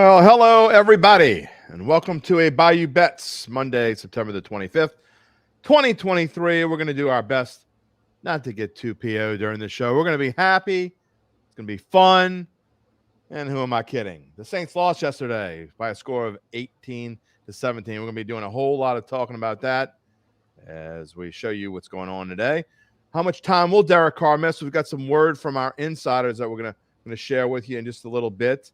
Well, hello, everybody, and welcome to a Bayou Bets Monday, September the 25th, 2023. We're going to do our best not to get too PO during the show. We're going to be happy. It's going to be fun. And who am I kidding? The Saints lost yesterday by a score of 18-17. We're going to be doing a whole lot of talking about that as we show you what's going on today. How much time will Derrick Carr miss? We've got some word from our insiders that we're going to share with you in just a little bit.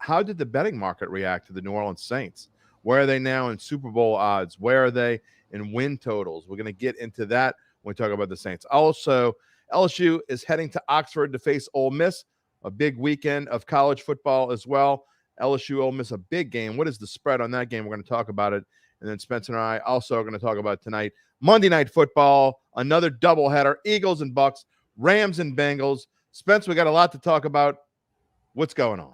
How did the betting market react to the New Orleans Saints? Where are they now in Super Bowl odds? Where are they in win totals? We're going to get into that when we talk about the Saints. Also, LSU is heading to Oxford to face Ole Miss, a big weekend of college football as well. LSU-Ole Miss, a big game. What is the spread on that game? We're going to talk about it. And then Spencer and I also are going to talk about tonight, Monday Night Football, another doubleheader, Eagles and Bucs, Rams and Bengals. Spence, we got a lot to talk about. What's going on?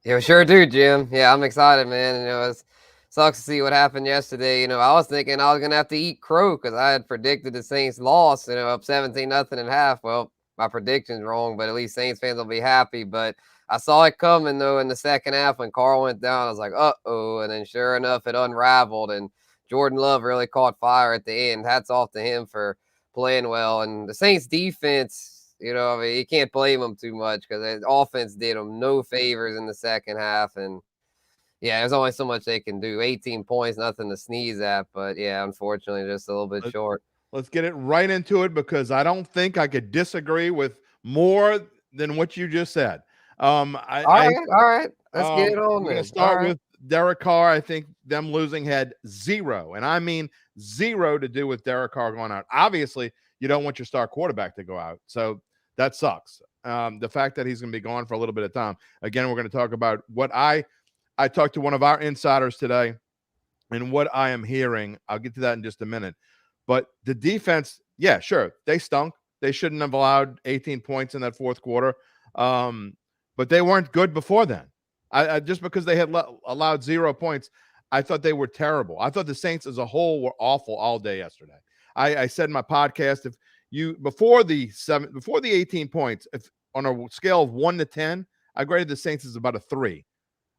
Yeah, we sure do, Jim. Yeah, I'm excited, man. It sucks to see what happened yesterday. I was thinking I was going to have to eat crow because I had predicted the Saints loss, up 17-0 at half. Well, my prediction's wrong, but at least Saints fans will be happy. But I saw it coming, though, in the second half when Carl went down. I was like, uh-oh. And then sure enough, it unraveled, and Jordan Love really caught fire at the end. Hats off to him for playing well. And the Saints defense, you can't blame them too much because the offense did them no favors in the second half. And, yeah, there's only so much they can do. 18 points, nothing to sneeze at. But, yeah, unfortunately, just a little bit short. Let's get it right into it because I don't think I could disagree with more than what you just said. All right. Let's get it on. We're going to start with Derrick Carr. I think them losing had zero, and I mean zero, to do with Derrick Carr going out. Obviously, you don't want your star quarterback to go out, so that sucks. The fact that he's going to be gone for a little bit of time. Again, we're going to talk about what I talked to one of our insiders today and what I am hearing. I'll get to that in just a minute. But the defense, yeah, sure, they stunk. They shouldn't have allowed 18 points in that fourth quarter. But they weren't good before then. I just because they had allowed 0 points, I thought they were terrible. I thought the Saints as a whole were awful all day yesterday. I said in my podcast, if you before the 18 points, if on a scale of 1 to 10, I graded the Saints as about a 3.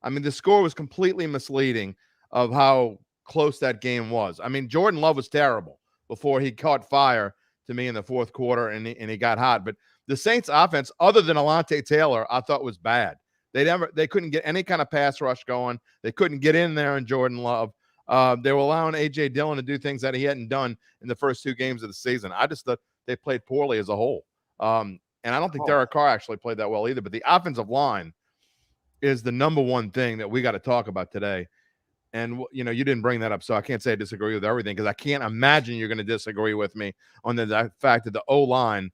I mean, the score was completely misleading of how close that game was. I mean, Jordan Love was terrible before he caught fire to me in the fourth quarter and he got hot. But the Saints offense, other than Alontae Taylor, I thought was bad. They couldn't get any kind of pass rush going. They couldn't get in there in Jordan Love. They were allowing A.J. Dillon to do things that he hadn't done in the first 2 games of the season. I just thought they played poorly as a whole. And I don't think Derrick Carr actually played that well either. But the offensive line is the number one thing that we got to talk about today. And, you didn't bring that up, so I can't say I disagree with everything because I can't imagine you're going to disagree with me on the fact that the O-line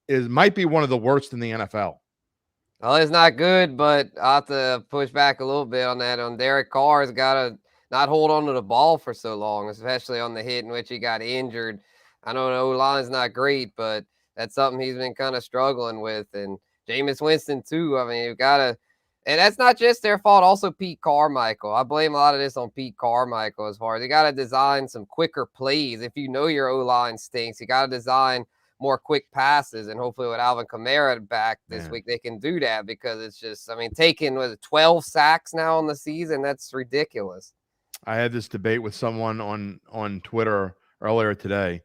might be one of the worst in the NFL. Well, it's not good, but I'll have to push back a little bit on that. Derrick Carr's got to not hold on to the ball for so long, especially on the hit in which he got injured. I know the O-line's not great, but that's something he's been kind of struggling with. And Jameis Winston, too. I mean, you've got to – and that's not just their fault. Also, Pete Carmichael. I blame a lot of this on Pete Carmichael as far as you got to design some quicker plays. If you know your O-line stinks, you got to design more quick passes. And hopefully with Alvin Kamara back this week, they can do that because it's just, taking 12 sacks now on the season. That's ridiculous. I had this debate with someone on Twitter earlier today.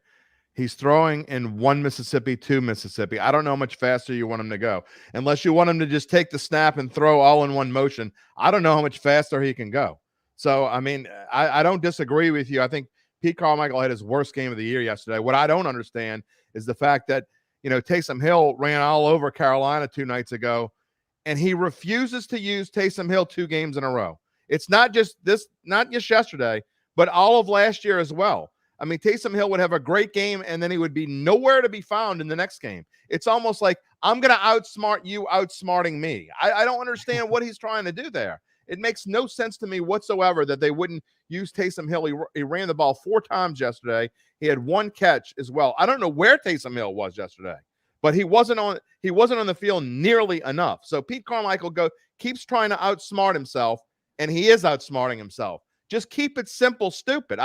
He's throwing in 1 Mississippi, 2 Mississippi. I don't know how much faster you want him to go. Unless you want him to just take the snap and throw all in one motion, I don't know how much faster he can go. So, I don't disagree with you. I think Pete Carmichael had his worst game of the year yesterday. What I don't understand is the fact that, Taysom Hill ran all over Carolina 2 nights ago, and he refuses to use Taysom Hill 2 games in a row. It's not just yesterday, but all of last year as well. Taysom Hill would have a great game, and then he would be nowhere to be found in the next game. It's almost like, I'm going to outsmart you outsmarting me. I don't understand what he's trying to do there. It makes no sense to me whatsoever that they wouldn't use Taysom Hill. He ran the ball 4 times yesterday. He had 1 catch as well. I don't know where Taysom Hill was yesterday, but he wasn't on the field nearly enough. So Pete Carmichael keeps trying to outsmart himself, and he is outsmarting himself. Just keep it simple, stupid.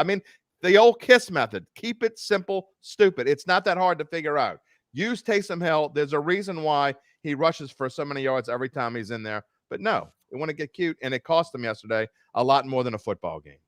The old KISS method. Keep it simple, stupid. It's not that hard to figure out. Use Taysom Hill. There's a reason why he rushes for so many yards every time he's in there. But no, They want to get cute, and it cost them yesterday a lot more than a football game.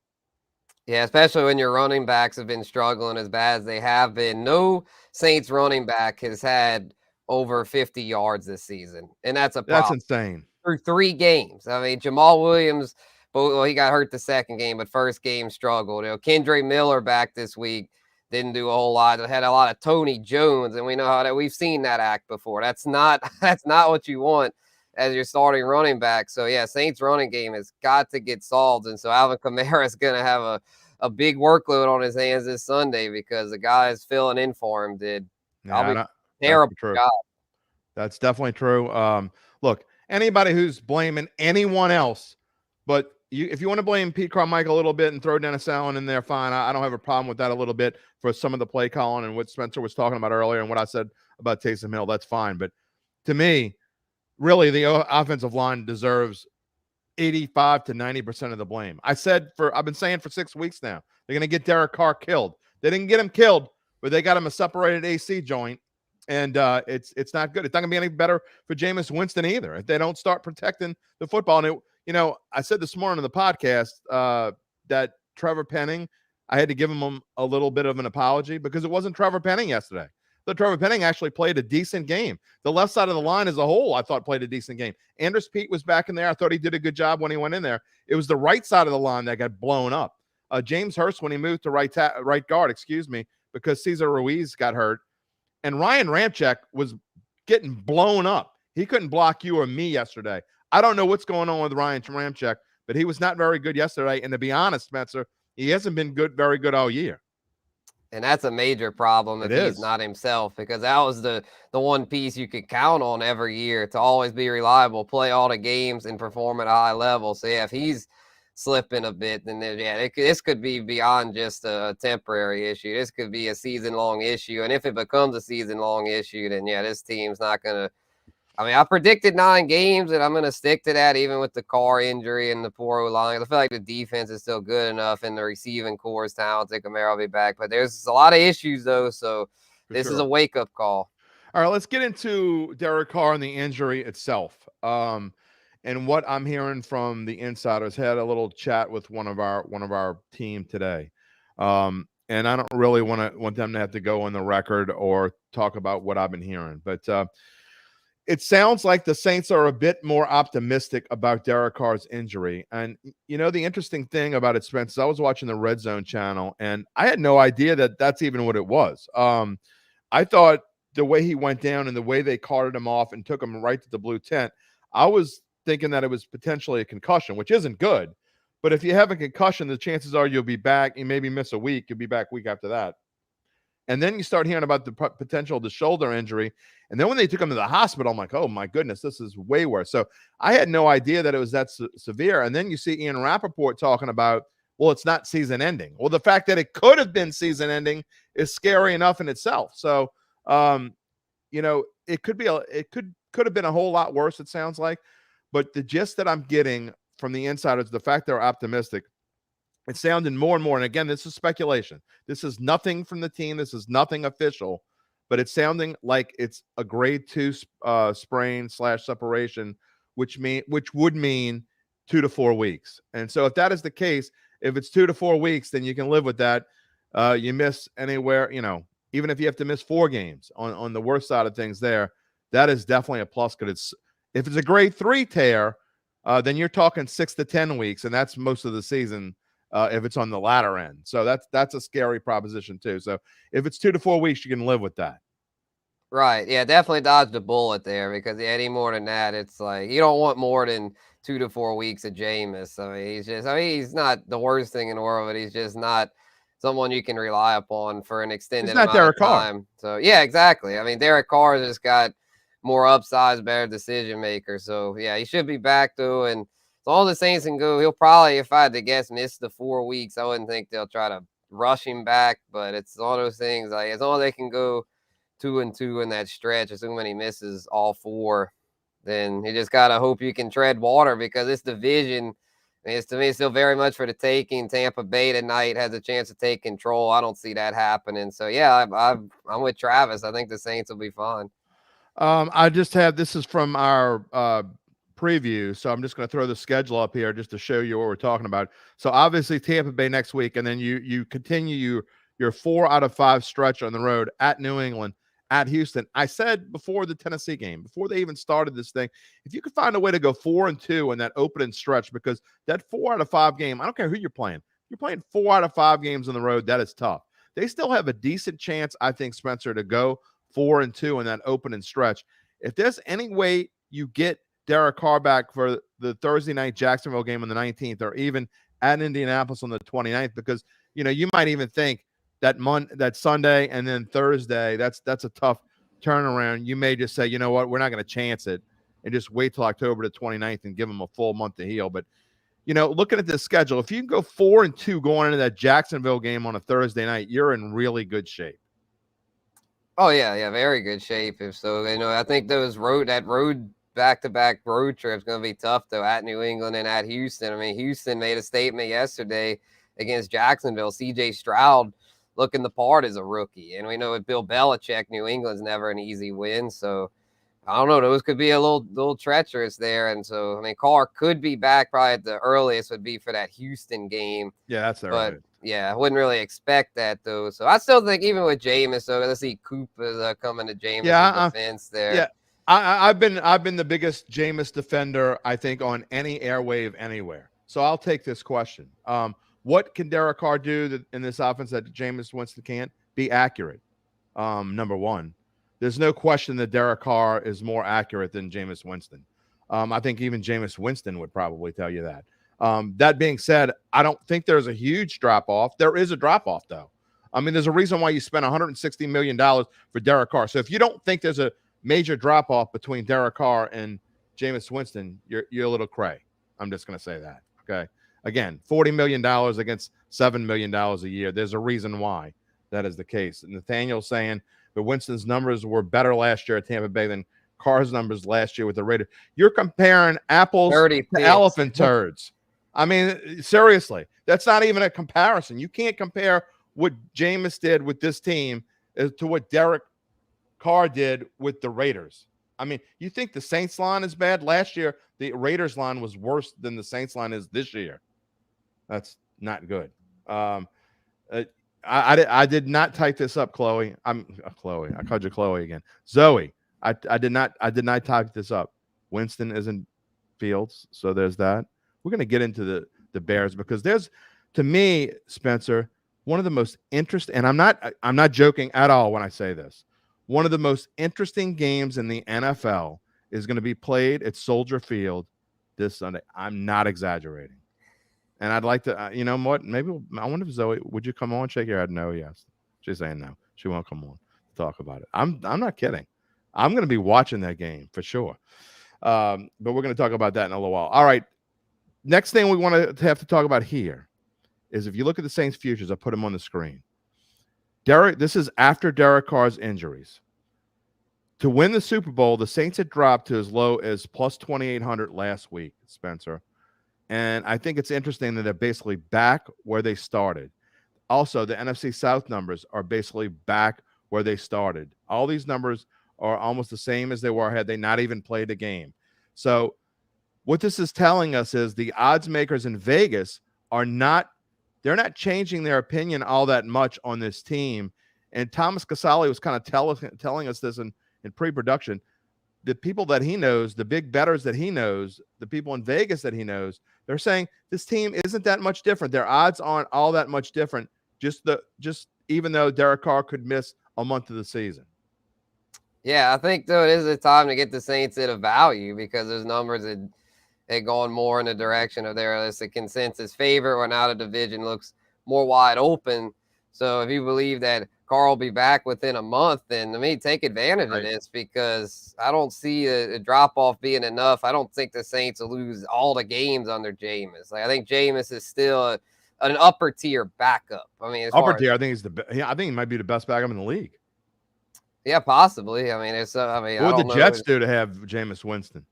Yeah, especially when your running backs have been struggling as bad as they have been. No Saints running back has had over 50 yards this season, and that's a problem. That's insane. Through 3 games. I mean, Jamal Williams, well, he got hurt the second game, but first game struggled. Kendre Miller back this week didn't do a whole lot. They had a lot of Tony Jones, and we know how that we've seen that act before. That's not what you want as your starting running back. So yeah, Saints running game has got to get solved, and so Alvin Kamara is going to have a big workload on his hands this Sunday because the guys filling in for him did. Terrible job. That's definitely true. Look, anybody who's blaming anyone else, but if you want to blame Pete Carmichael a little bit and throw Dennis Allen in there, fine. I don't have a problem with that a little bit for some of the play calling and what Spencer was talking about earlier and what I said about Taysom Hill. That's fine. But to me, really, the offensive line deserves 85 to 90% of the blame. I've been saying for 6 weeks now, they're going to get Derrick Carr killed. They didn't get him killed, but they got him a separated AC joint, and it's not good. It's not going to be any better for Jameis Winston either if they don't start protecting the football. And I said this morning on the podcast that Trevor Penning, I had to give him a little bit of an apology because it wasn't Trevor Penning yesterday. But Trevor Penning actually played a decent game. The left side of the line as a whole, I thought, played a decent game. Andrus Peat was back in there. I thought he did a good job when he went in there. It was the right side of the line that got blown up. James Hurst, when he moved to right guard, because Cesar Ruiz got hurt. And Ryan Ramczyk was getting blown up. He couldn't block you or me yesterday. I don't know what's going on with Ryan Ramczyk, but he was not very good yesterday. And to be honest, Spencer, he hasn't been very good all year. And that's a major problem if he's not himself, because that was the one piece you could count on every year to always be reliable, play all the games, and perform at a high level. So, yeah, if he's slipping a bit, then, this could be beyond just a temporary issue. This could be a season-long issue. And if it becomes a season-long issue, then, yeah, this team's not going to – I mean, I predicted 9 games, and I'm going to stick to that even with the Carr injury and the poor O-line. I feel like the defense is still good enough, and the receiving core is talented. Kamara will be back. But there's a lot of issues, though, so this is a wake-up call. All right, let's get into Derrick Carr and the injury itself. And what I'm hearing from the insiders. Had a little chat with one of our team today. And I don't really want them to have to go on the record or talk about what I've been hearing. But it sounds like the Saints are a bit more optimistic about Derrick Carr's injury. And, the interesting thing about it, Spencer, I was watching the Red Zone channel, and I had no idea that that's even what it was. I thought the way he went down and the way they carted him off and took him right to the blue tent, I was thinking that it was potentially a concussion, which isn't good. But if you have a concussion, the chances are you'll be back. You maybe miss a week. You'll be back week after that. And then you start hearing about the potential of the shoulder injury. And then when they took him to the hospital, I'm like, oh, my goodness, this is way worse. So I had no idea that it was that severe. And then you see Ian Rappaport talking about, well, it's not season ending. Well, the fact that it could have been season ending is scary enough in itself. So, it could have been a whole lot worse, it sounds like. But the gist that I'm getting from the insiders, the fact they're optimistic, it's sounding more and more. And again, this is speculation. This is nothing from the team. This is nothing official, but it's sounding like it's a grade 2 sprain / separation, which would mean 2 to 4 weeks. And so if that is the case, if it's 2 to 4 weeks, then you can live with that. You miss anywhere, even if you have to miss 4 games on the worst side of things there, that is definitely a plus. Because if it's a grade 3 tear, then you're talking 6 to 10 weeks, and that's most of the season. If it's on the latter end. So that's a scary proposition too. So if it's 2 to 4 weeks, you can live with that. Right. Yeah, definitely dodged a bullet there, because any more than that, it's like you don't want more than 2 to 4 weeks of Jameis. He's not the worst thing in the world, but he's just not someone you can rely upon for an extended amount of time. So yeah, exactly. I mean, Derrick Carr just got more upsized, better decision maker. So yeah, he should be back though. And as long as the Saints can go, he'll probably, if I had to guess, miss the 4 weeks. I wouldn't think they'll try to rush him back, but it's one of those things, like as long as they can go 2-2 in that stretch, assuming he misses all 4, then you just got to hope you can tread water, because this division, to me, it's still very much for the taking. Tampa Bay tonight has a chance to take control. I don't see that happening. So, yeah, I'm with Travis. I think the Saints will be fine. I just have, this is from our preview, so I'm just going to throw the schedule up here just to show you what we're talking about. So obviously Tampa Bay next week, and then you continue your 4 out of 5 stretch on the road at New England, at Houston. I said before the Tennessee game, before they even started this thing, if you could find a way to go 4-2 in that opening stretch, because that 4 out of 5 game, I don't care who you're playing. You're playing 4 out of 5 games on the road. That is tough. They still have a decent chance, I think, Spencer, to go 4-2 in that opening stretch. If there's any way you get Derrick Carr back for the Thursday night Jacksonville game on the 19th, or even at Indianapolis on the 29th, because you might even think that Sunday and then Thursday, that's a tough turnaround. You may just say, you know what, we're not going to chance it and just wait till October the 29th and give them a full month to heal. But looking at this schedule, if you can go 4-2 going into that Jacksonville game on a Thursday night, you're in really good shape. Oh yeah, very good shape. If so, I think that road back-to-back road trip's going to be tough though, at New England and at Houston. I mean, Houston made a statement yesterday against Jacksonville. C.J. Stroud looking the part as a rookie, and we know with Bill Belichick, New England's never an easy win. So I don't know; those could be a little treacherous there. And so, I mean, Carr could be back probably at the earliest would be for that Houston game. Yeah, that's all right. Yeah, I wouldn't really expect that though. So I still think even with Jameis, so let's see, Coop is coming to Jameis' defense there. Yeah, I've been the biggest Jameis defender, I think, on any airwave anywhere. So I'll take this question. What can Derrick Carr do in this offense that Jameis Winston can't? Be accurate. Number one, there's no question that Derrick Carr is more accurate than Jameis Winston. I think even Jameis Winston would probably tell you that. That being said, I don't think there's a huge drop-off. There is a drop-off, though. I mean, there's a reason why you spent $160 million for Derrick Carr. So if you don't think there's a major drop-off between Derrick Carr and Jameis Winston, you're a little cray. I'm just going to say that, okay? Again, $40 million against $7 million a year. There's a reason why that is the case. And Nathaniel's saying that Winston's numbers were better last year at Tampa Bay than Carr's numbers last year with the Raiders. You're comparing apples to elephant turds. I mean, seriously, that's not even a comparison. You can't compare what Jameis did with this team to what Derrick Carr did with the Raiders. I mean, you think the Saints line is bad? Last year, the Raiders line was worse than the Saints line is this year. That's not good. I did not type this up, Chloe. Chloe. I called you Chloe again. Zoe. I did not type this up. Winston isn't Fields, so there's that. We're going to get into the Bears because there's, to me, Spencer, one of the most interesting, and I'm not joking at all when I say this. One of the most interesting games in the NFL is going to be played at Soldier Field this Sunday. I'm not exaggerating. And I'd like to, you know what? Maybe I wonder if Zoe, would you come on? Shake your head. No, yes. She's saying no. She won't come on to talk about it. I'm not kidding. I'm going to be watching that game for sure. But we're going to talk about that in a little while. All right. Next thing we want to have to talk about here is if you look at the Saints futures, I put them on the screen. This is after Derrick Carr's injuries. To win the Super Bowl, the Saints had dropped to as low as plus 2,800 last week, Spencer. And I think it's interesting that they're basically back where they started. Also, the NFC South numbers are basically back where they started. All these numbers are almost the same as they were had they not even played a game. So what this is telling us is the odds makers in Vegas they're not changing their opinion all that much on this team. And Thomas Casale was kind of telling us this in pre-production. The people that he knows, the big bettors that he knows, the people in Vegas that he knows, they're saying this team isn't that much different. Their odds aren't all that much different, just even though Derrick Carr could miss a month of the season. Yeah, I think, though, it is a time to get the Saints at a value because those numbers had gone more in the direction of there's a consensus favorite or now the division looks more wide open. So if you believe that Carr will be back within a month, then to me, take advantage of this because I don't see a drop-off being enough. I don't think the Saints will lose all the games under Jameis. Like, I think Jameis is still an upper-tier backup. I mean, upper-tier, I think I think he might be the best backup in the league. Yeah, possibly. I mean, what would the Jets do to have Jameis Winston?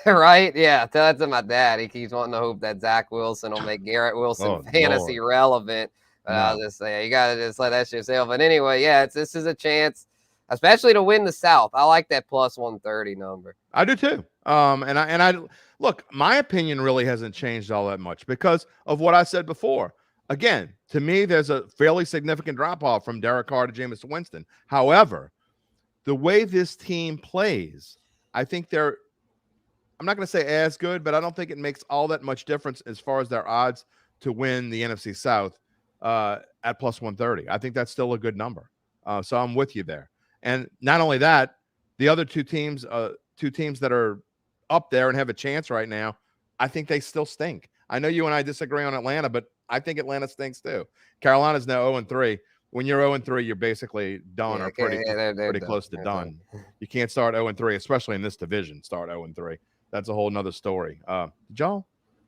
Right? Yeah, tell that to my dad. He keeps wanting to hope that Zach Wilson will make Garrett Wilson fantasy relevant. But I'll just say, you got to just let that shit sail. But anyway, yeah, this is a chance, especially to win the South. I like that plus 130 number. I do too. And I look, my opinion really hasn't changed all that much because of what I said before. Again, to me, there's a fairly significant drop off from Derrick Carr to Jameis Winston. However, the way this team plays, I think I'm not going to say as good, but I don't think it makes all that much difference as far as their odds to win the NFC South at plus 130. I think that's still a good number. So I'm with you there. And not only that, the other two teams that are up there and have a chance right now, I think they still stink. I know you and I disagree on Atlanta, but I think Atlanta stinks too. Carolina's now 0-3. When you're 0-3, you're basically done or pretty close to done. You can't start 0-3, especially in this division, start 0-3. That's a whole nother story. Did y'all,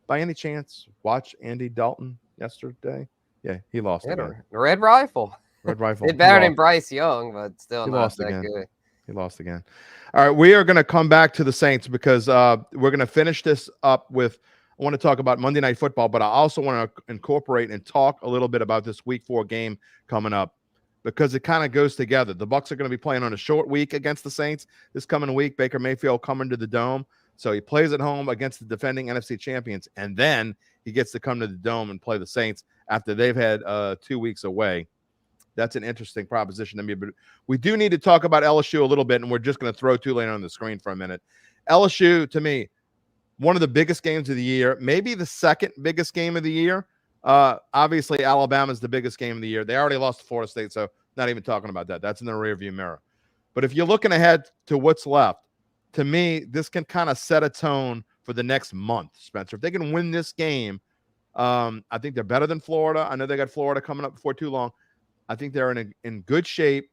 by any chance, watch Andy Dalton yesterday? Yeah, he lost again. Red Rifle. Red Rifle. It's better than Bryce Young, but still not that good. He lost again. All right, we are going to come back to the Saints because we're going to finish this up with – I want to talk about Monday Night Football, but I also want to incorporate and talk a little bit about this Week 4 game coming up because it kind of goes together. The Bucs are going to be playing on a short week against the Saints this coming week. Baker Mayfield coming to the Dome. So he plays at home against the defending NFC champions, and then he gets to come to the Dome and play the Saints after they've had 2 weeks away. That's an interesting proposition to me. But we do need to talk about LSU a little bit, and we're just going to throw Tulane on the screen for a minute. LSU, to me, one of the biggest games of the year, maybe the second biggest game of the year. Obviously, Alabama's the biggest game of the year. They already lost to Florida State, so not even talking about that. That's in the rearview mirror. But if you're looking ahead to what's left, to me, this can kind of set a tone for the next month, Spencer. If they can win this game, I think they're better than Florida. I know they got Florida coming up before too long. I think they're in good shape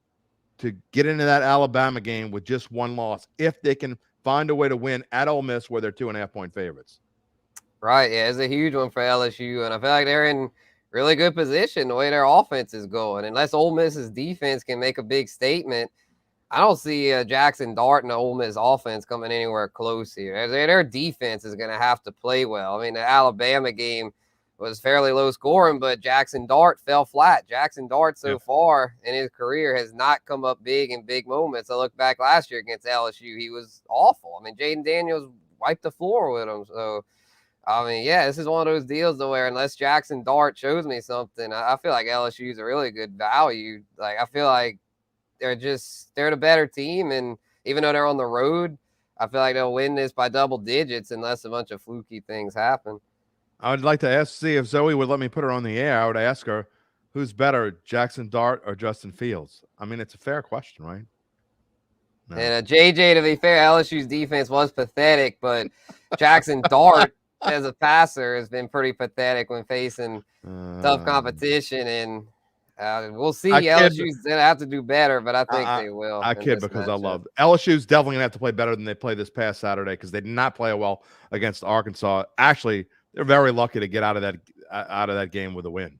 to get into that Alabama game with just one loss if they can find a way to win at Ole Miss where they're 2.5-point favorites. Right, yeah, it's a huge one for LSU, and I feel like they're in really good position the way their offense is going. Unless Ole Miss's defense can make a big statement, I don't see Jackson Dart and the Ole Miss offense coming anywhere close here. Their defense is going to have to play well. I mean, the Alabama game was fairly low scoring, but Jackson Dart fell flat. Jackson Dart so far in his career has not come up big in big moments. I look back last year against LSU, he was awful. I mean, Jaden Daniels wiped the floor with him. So, I mean, yeah, this is one of those deals to where unless Jackson Dart shows me something, I feel like LSU is a really good value. Like, I feel like they're the better team. And even though they're on the road, I feel like they'll win this by double digits unless a bunch of fluky things happen. I would like to see if Zoe would let me put her on the air. I would ask her, who's better, Jackson Dart or Justin Fields? I mean, it's a fair question, right? No. And JJ, to be fair, LSU's defense was pathetic, but Jackson Dart as a passer has been pretty pathetic when facing tough competition. And we'll see. LSU's going to have to do better, but I think they will. I kid because I love LSU's definitely going to have to play better than they played this past Saturday because they did not play well against Arkansas. Actually, they're very lucky to get out of that game with a win.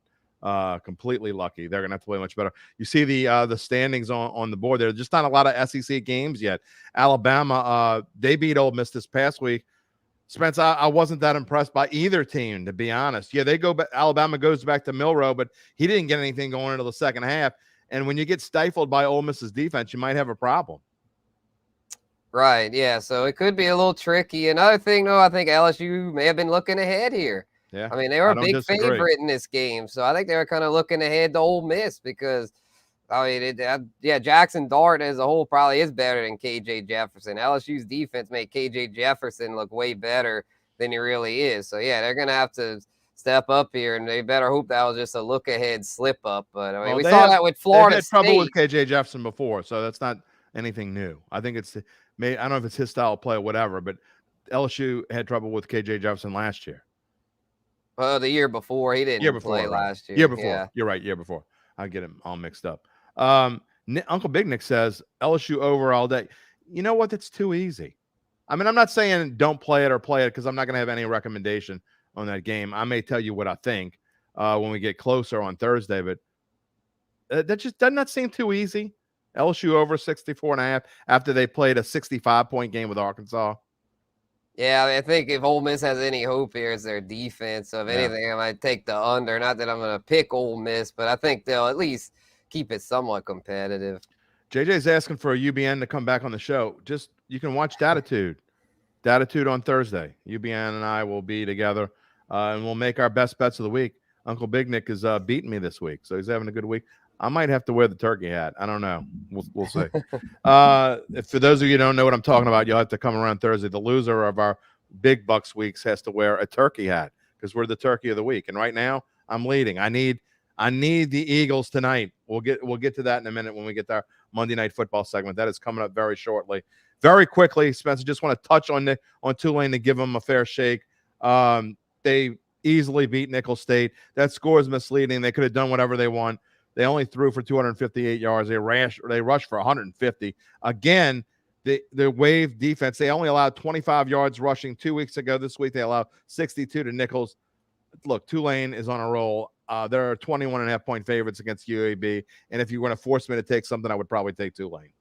Completely lucky. They're going to have to play much better. You see the standings on the board. There's just not a lot of SEC games yet. Alabama, they beat Ole Miss this past week. Spence, I wasn't that impressed by either team, to be honest. Yeah, Alabama goes back to Milroe, but he didn't get anything going into the second half. And when you get stifled by Ole Miss's defense, you might have a problem. Right, yeah, so it could be a little tricky. Another thing, though, I think LSU may have been looking ahead here. Yeah, I mean, they were a big favorite in this game, so I think they were kind of looking ahead to Ole Miss because, I mean, Jackson Dart as a whole probably is better than KJ Jefferson. LSU's defense made KJ Jefferson look way better than he really is. So, yeah, they're going to have to step up here, and they better hope that was just a look-ahead slip-up. But, I mean, we saw that with Florida State. They had trouble with KJ Jefferson before, so that's not anything new. I think I don't know if it's his style of play or whatever, but LSU had trouble with KJ Jefferson last year. Well, the year before. He didn't play last year. Year before. Yeah. You're right, year before. I get him all mixed up. Uncle Big Nick says LSU over all day. You know what? That's too easy. I mean, I'm not saying don't play it or play it because I'm not going to have any recommendation on that game. I may tell you what I think when we get closer on Thursday, but that just doesn't that seem too easy? LSU over 64.5 after they played a 65-point game with Arkansas. Yeah, I think if Ole Miss has any hope here, it's their defense. So if anything, I might take the under. Not that I'm going to pick Ole Miss, but I think they'll at least keep it somewhat competitive. JJ's asking for a UBN to come back on the show. You can watch Datitude. Datitude on Thursday. UBN and I will be together, and we'll make our best bets of the week. Uncle Big Nick is beating me this week, so he's having a good week. I might have to wear the turkey hat. I don't know. We'll see. For those of you who don't know what I'm talking about, you'll have to come around Thursday. The loser of our Big Bucks weeks has to wear a turkey hat because we're the turkey of the week. And right now, I'm leading. I need the Eagles tonight. We'll get to that in a minute when we get to our Monday Night Football segment. That is coming up very shortly. Very quickly, Spencer, just want to touch on Tulane to give them a fair shake. They easily beat Nicholls State. That score is misleading. They could have done whatever they want. They only threw for 258 yards. They rushed for 150. Again, the Wave defense, they only allowed 25 yards rushing 2 weeks ago. This week they allowed 62 to Nicholls. Look, Tulane is on a roll. There are 21.5 point favorites against UAB. And if you want to force me to take something, I would probably take Tulane.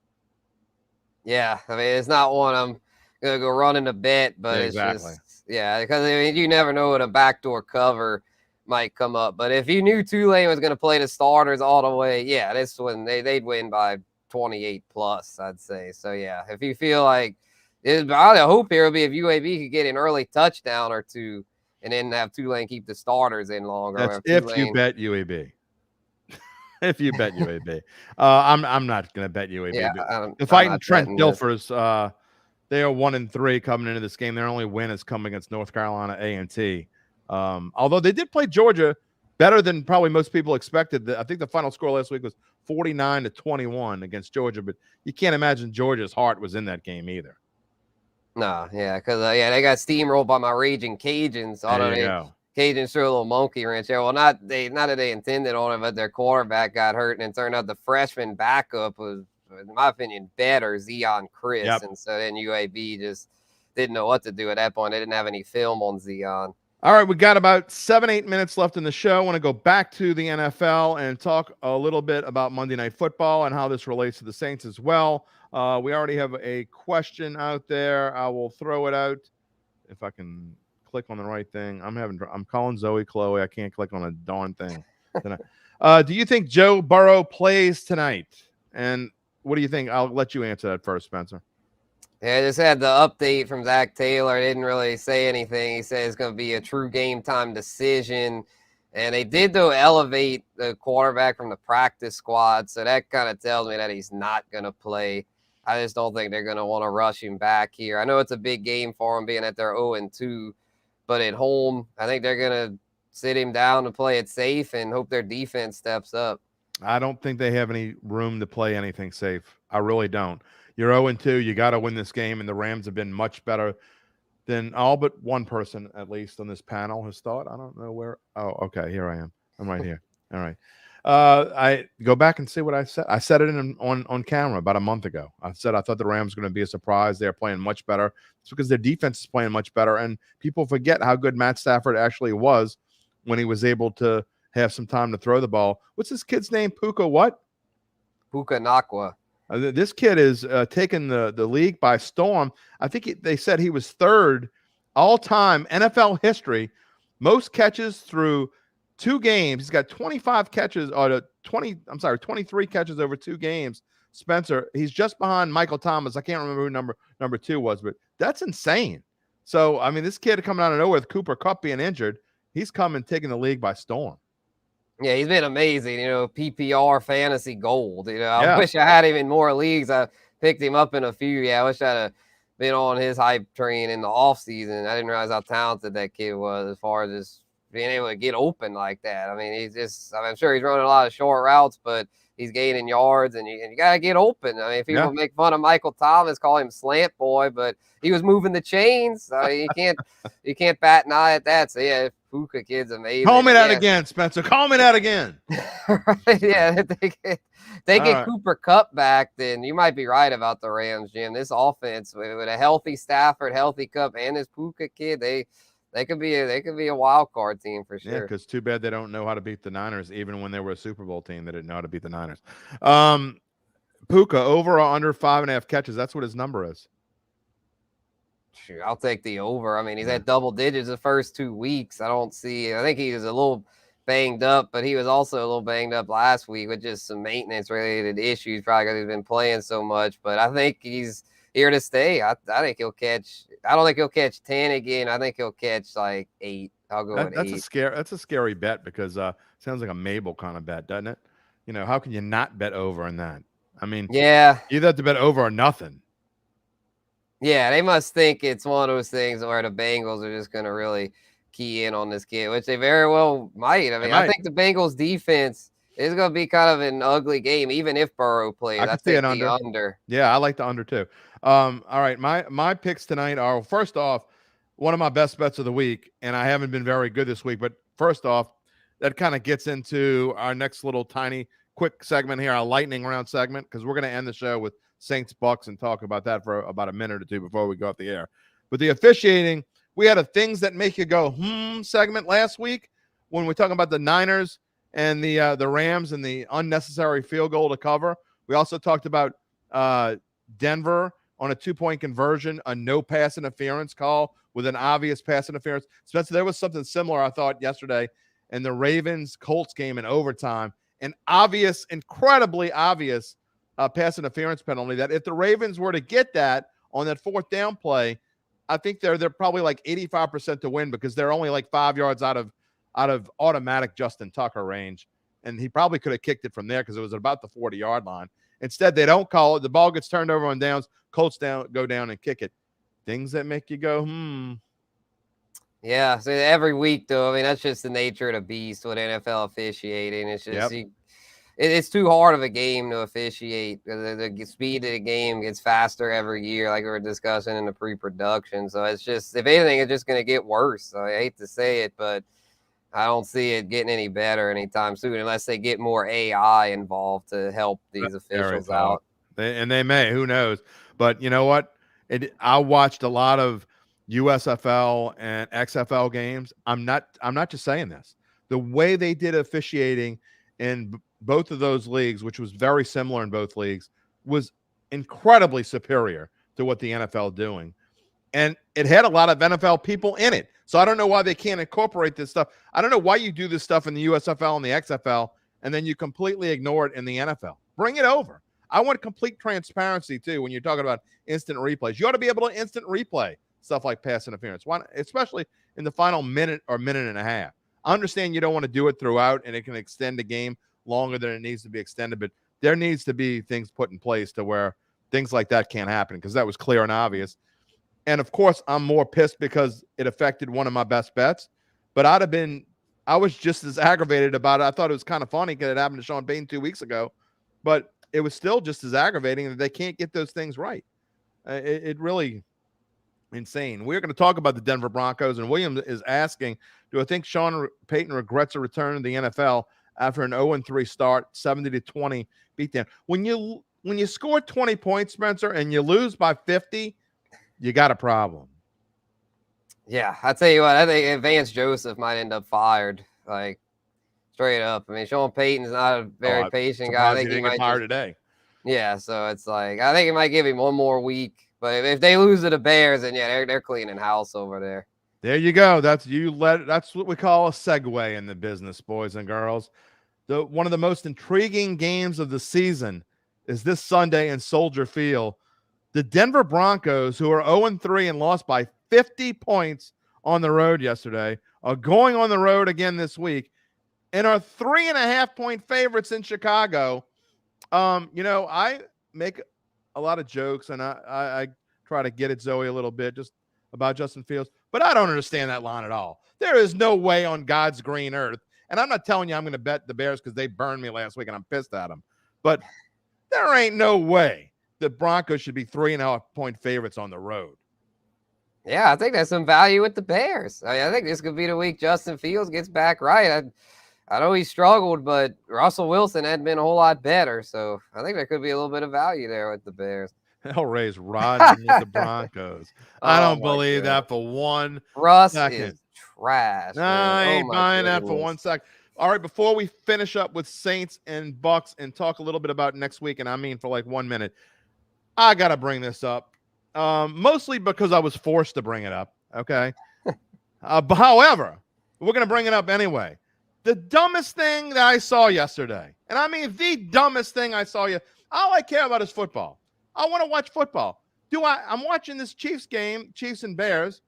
Yeah, I mean, it's not one I'm going to go running a bet, but exactly. It's just, because I mean, you never know what a backdoor cover might come up. But if you knew Tulane was going to play the starters all the way, this one they'd win by 28 plus, I'd say. So if you feel like I hope here will be if UAB could get an early touchdown or two, and then have Tulane keep the starters in longer. That's if you bet UAB. If you bet UAB, I'm not going to bet UAB. Yeah, the fighting Trent Dilfers, they are 1-3 coming into this game. Their only win is coming against North Carolina A&T. Although they did play Georgia better than probably most people expected. I think the final score last week was 49-21 against Georgia, but you can't imagine Georgia's heart was in that game either. No, because they got steamrolled by my raging Cajuns. There you go. Cajuns threw a little monkey wrench there. Well, not that they intended on it, but their quarterback got hurt, and it turned out the freshman backup was, in my opinion, better, Zion Chris. Yep. And so then UAB just didn't know what to do at that point. They didn't have any film on Zion. All right, we got about 7-8 minutes left in the show. I want to go back to the NFL and talk a little bit about Monday Night Football and how this relates to the Saints as well. We already have a question out there. I will throw it out if I can click on the right thing. I'm calling Zoe Chloe. I can't click on a darn thing tonight. Do you think Joe Burrow plays tonight? And what do you think? I'll let you answer that first, Spencer. Yeah, I just had the update from Zach Taylor. Didn't really say anything. He said it's going to be a true game time decision. And they did, though, elevate the quarterback from the practice squad. So that kind of tells me that he's not going to play. I just don't think they're going to want to rush him back here. I know it's a big game for him being that they're 0-2. But at home, I think they're going to sit him down and play it safe and hope their defense steps up. I don't think they have any room to play anything safe. I really don't. You're 0-2. You got to win this game, and the Rams have been much better than all but one person, at least on this panel, has thought. I don't know where. Oh, okay. Here I am. I'm right here. All right. I go back and see what I said. I said it on camera about a month ago. I said I thought the Rams were going to be a surprise. They're playing much better. It's because their defense is playing much better, and people forget how good Matt Stafford actually was when he was able to have some time to throw the ball. What's this kid's name? Puka what? Puka Nacua. This kid is taking the league by storm. I think they said he was third all-time NFL history, most catches through 2 games. He's got 25 catches, or 23 catches over 2 games. Spencer, he's just behind Michael Thomas. I can't remember who number 2 was, but that's insane. So, I mean, this kid coming out of nowhere with Cooper Kupp being injured, he's coming taking the league by storm. Yeah, he's been amazing, PPR fantasy gold. I wish I had him in more leagues. I picked him up in a few. I wish I'd have been on his hype train in the offseason. I didn't realize how talented that kid was as far as just being able to get open like that. I mean, I'm sure he's running a lot of short routes, but he's gaining yards, and you got to get open. I mean, people make fun of Michael Thomas, call him slant boy, but he was moving the chains. I mean, you can't bat an eye at that. So, Puka kid's amazing. Call me that again, Spencer. Call me that again. Right, if they get Cooper Kupp back, then you might be right about the Rams, Jim. This offense with a healthy Stafford, healthy Kupp, and this Puka kid, they could be a wild card team for sure. Yeah, because too bad they don't know how to beat the Niners. Even when they were a Super Bowl team, they didn't know how to beat the Niners. Puka over or under 5.5 catches. That's what his number is. Shoot, I'll take the over. I mean, he's at double digits the first 2 weeks. I think he was a little banged up, but he was also a little banged up last week with just some maintenance related issues, probably because he's been playing so much. But I think he's here to stay. I think he'll catch. I don't think he'll catch 10 again. I think he'll catch like 8. I'll go with 8. That's a scary bet because sounds like a Mabel kind of bet, doesn't it? How can you not bet over on that? I mean, yeah, you either have to bet over or nothing. Yeah, they must think it's one of those things where the Bengals are just going to really key in on this kid, which they very well might. I mean, I think the Bengals defense is going to be kind of an ugly game, even if Burrow plays. I think an the under. Yeah, I like the under too. All right, my picks tonight are, first off, one of my best bets of the week, and I haven't been very good this week, but first off, that kind of gets into our next little tiny quick segment here, our lightning round segment, because we're going to end the show with Saints Bucs and talk about that for about a minute or two before we go off the air. But the officiating, we had a things that make you go segment last week when we're talking about the Niners and the Rams and the unnecessary field goal to cover. We also talked about Denver on a 2-point conversion, a no pass interference call with an obvious pass interference. Spencer, there was something similar, I thought, yesterday in the Ravens-Colts game in overtime, an obvious, incredibly obvious pass interference penalty that if the Ravens were to get that on that 4th down play, I think they're probably like 85% to win because they're only like 5 yards out of automatic Justin Tucker range. And he probably could have kicked it from there because it was about the 40-yard line. Instead, they don't call it. The ball gets turned over on downs. Colts go down and kick it. Things that make you go, Yeah, so every week, though, I mean, that's just the nature of the beast with NFL officiating. It's just it's too hard of a game to officiate. The speed of the game gets faster every year, like we were discussing in the pre-production. So it's just, if anything, it's just going to get worse. So I hate to say it, but I don't see it getting any better anytime soon unless they get more AI involved to help these officials out. They may, who knows? But you know what? I watched a lot of USFL and XFL games. I'm not just saying this. The way they did officiating in both of those leagues, which was very similar in both leagues, was incredibly superior to what the NFL doing. And it had a lot of NFL people in it. So I don't know why they can't incorporate this stuff. I don't know why you do this stuff in the USFL and the XFL, and then you completely ignore it in the NFL. Bring it over. I want complete transparency, too, when you're talking about instant replays. You ought to be able to instant replay stuff like pass interference, especially in the final minute or minute and a half. I understand you don't want to do it throughout, and it can extend the game longer than it needs to be extended, but there needs to be things put in place to where things like that can't happen because that was clear and obvious. And, of course, I'm more pissed because it affected one of my best bets, but I was just as aggravated about it. I thought it was kind of funny because it happened to Sean Payton 2 weeks ago, but it was still just as aggravating that they can't get those things right. It really insane. We're going to talk about the Denver Broncos, and Williams is asking, do I think Sean Payton regrets a return to the NFL after an 0-3 start, 70-20 beatdown? When you score 20 points, Spencer, and you lose by 50, you got a problem. Yeah, I tell you what, I think Vance Joseph might end up fired, like straight up. I mean, Sean Payton's not a very patient guy. I think he might get fired today. Yeah, so it's like I think it might give him one more week. But if they lose to the Bears, then yeah, they're cleaning house over there. There you go. That's what we call a segue in the business, boys and girls. One of the most intriguing games of the season is this Sunday in Soldier Field. The Denver Broncos, who are 0-3 and lost by 50 points on the road yesterday, are going on the road again this week and are 3.5-point favorites in Chicago. I make a lot of jokes and I try to get at Zoe a little bit just about Justin Fields, but I don't understand that line at all. There is no way on God's green earth, and I'm not telling you I'm going to bet the Bears because they burned me last week and I'm pissed at them, but there ain't no way the Broncos should be 3.5-point favorites on the road. Yeah, I think there's some value with the Bears. I think this could be the week Justin Fields gets back right. I know he struggled, but Russell Wilson had been a whole lot better, so I think there could be a little bit of value there with the Bears. Hell raise rods with the Broncos. I don't believe that for 1 Russ second. Is trash. No, I ain't buying that for 1 second. All right, before we finish up with Saints and Bucs and talk a little bit about next week, and I mean for like 1 minute, I got to bring this up, mostly because I was forced to bring it up, okay? But however, we're going to bring it up anyway. The dumbest thing that I saw yesterday, and I mean the dumbest thing I saw all I care about is football. I want to watch football. I'm watching this Chiefs game, Chiefs and Bears.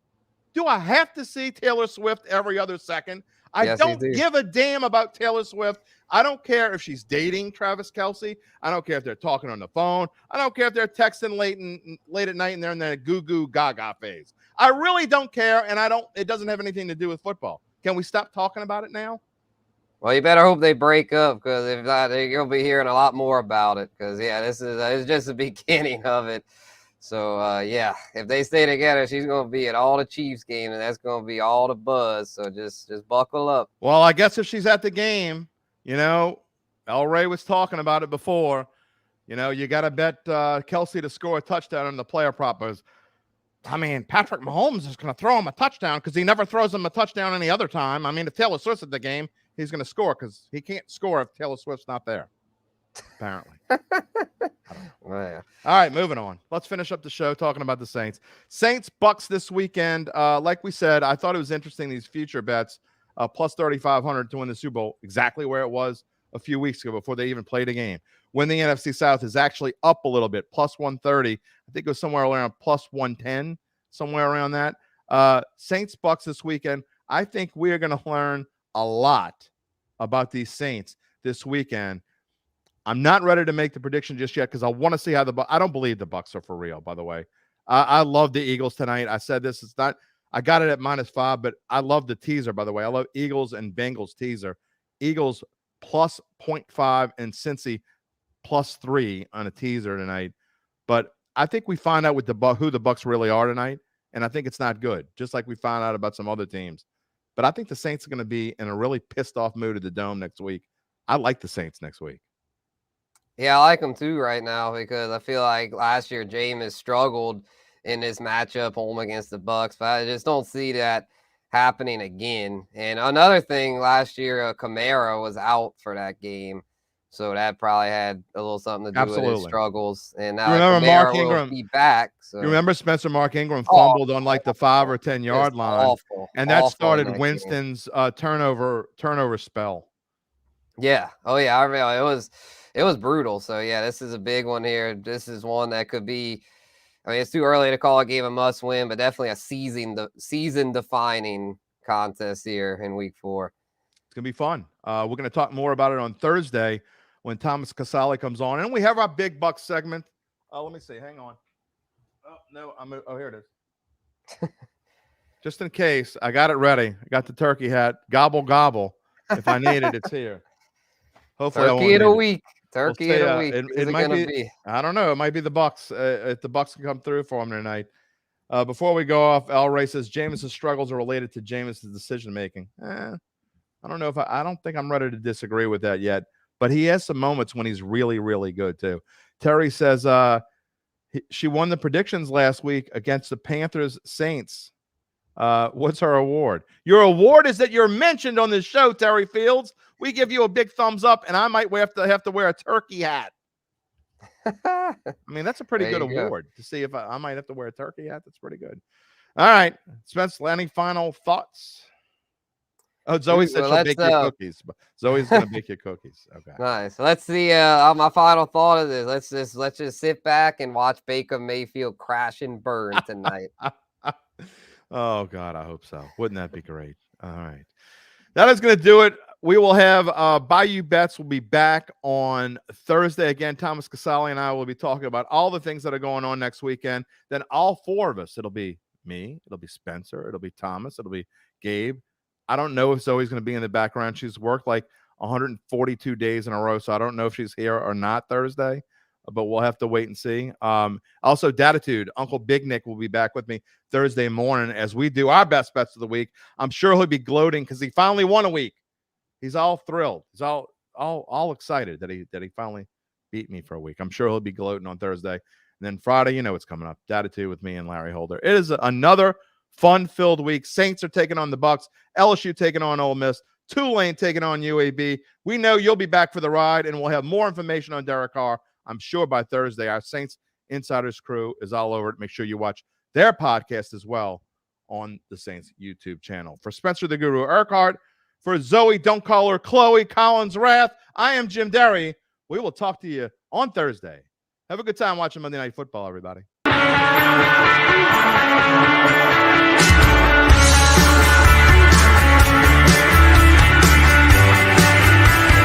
Do I have to see Taylor Swift every other second? I Yes, you don't do. give a damn about Taylor Swift. I don't care if she's dating Travis Kelce. I don't care if they're talking on the phone. I don't care if they're texting late at night and they're in that goo goo gaga phase. I really don't care, and it doesn't have anything to do with football. Can we stop talking about it now? Well, you better hope they break up, because if not, you'll be hearing a lot more about it. Because this is it's just the beginning of it. So if they stay together, she's gonna be at all the Chiefs games, and that's gonna be all the buzz. So just buckle up. Well, I guess if she's at the game, El Ray was talking about it before. You got to bet Kelce to score a touchdown on the player prop. I mean, Patrick Mahomes is going to throw him a touchdown because he never throws him a touchdown any other time. I mean, if Taylor Swift's at the game, he's going to score because he can't score if Taylor Swift's not there, apparently. I don't know. Yeah. All right, moving on. Let's finish up the show talking about the Saints. Saints Bucs this weekend. Like we said, I thought it was interesting, these future bets, plus 3,500 to win the Super Bowl, exactly where it was a few weeks ago before they even played a game. When the NFC South is actually up a little bit, plus 130. I think it was somewhere around plus 110, somewhere around that. Saints Bucs this weekend. I think we are going to learn a lot about these Saints this weekend. I'm not ready to make the prediction just yet because I want to see how I don't believe the Bucs are for real, by the way. I love the Eagles tonight. I said this. It's not. I got it at -5, but I love the teaser, by the way. I love Eagles and Bengals teaser. Eagles plus 0.5 and Cincy plus 3 on a teaser tonight. But I think we find out who the Bucs really are tonight, and I think it's not good, just like we found out about some other teams. But I think the Saints are going to be in a really pissed off mood at the Dome next week. I like the Saints next week. Yeah, I like them too right now, because I feel like last year Jameis struggled in this matchup home against the Bucs, but I just don't see that happening again. And another thing, last year Kamara was out for that game, so that probably had a little something to do with his struggles. And now remember Kamara Mark Ingram will be back. So. You remember Spencer Mark Ingram fumbled on like the 5 or 10 yard line, and that started Winston's turnover spell. Yeah. Oh yeah, I remember it was brutal. So yeah, this is a big one here. This is one that could be. I mean, it's too early to call a game a must win, but definitely a season defining contest here in week 4. It's gonna be fun. We're gonna talk more about it on Thursday when Thomas Casale comes on, and we have our big Bucs segment. Let me see. Hang on. Oh no, here it is. Just in case, I got it ready. I got the turkey hat. Gobble gobble. If I need it, it's here. Hopefully, turkey in a week. Turkey in a week. It might be. I don't know. It might be the Bucs. If the Bucs can come through for them tonight. Before we go off, El Ray says Jameis's struggles are related to Jameis's decision making. I don't know if I don't think I'm ready to disagree with that yet. But he has some moments when he's really, really good too. Terry says she won the predictions last week against the Panthers Saints. What's her award? Your award is that you're mentioned on this show, Terry Fields. We give you a big thumbs up, and I might have to wear a turkey hat. I mean, that's a pretty good award to see if I might have to wear a turkey hat. That's pretty good. All right, Spence, any final thoughts? Oh, Zoe said she'll bake your cookies. Zoe's gonna bake your cookies. Okay. Nice. Let's see. My final thought of this. Let's just sit back and watch Baker Mayfield crash and burn tonight. Oh God, I hope so. Wouldn't that be great? All right, that is gonna do it. We will have Bayou Bets will be back on Thursday again. Thomas Casale and I will be talking about all the things that are going on next weekend. Then all 4 of us. It'll be me. It'll be Spencer. It'll be Thomas. It'll be Gabe. I don't know if Zoe's going to be in the background. She's worked like 142 days in a row, so I don't know if she's here or not Thursday, but we'll have to wait and see. Also, Datitude, Uncle Big Nick will be back with me Thursday morning as we do our best bets of the week. I'm sure he'll be gloating because he finally won a week. He's all thrilled. He's all excited that he finally beat me for a week. I'm sure he'll be gloating on Thursday. And then Friday, it's coming up. Datitude with me and Larry Holder. It is another fun-filled week. Saints are taking on the Bucs. LSU taking on Ole Miss. Tulane taking on UAB. We know you'll be back for the ride, and we'll have more information on Derrick Carr, I'm sure, by Thursday. Our Saints Insiders crew is all over it. Make sure you watch their podcast as well on the Saints YouTube channel. For Spencer the Guru Urquhart, for Zoe, don't call her Chloe Collins Wrath, I am Jim Derry. We will talk to you on Thursday. Have a good time watching Monday Night Football, everybody.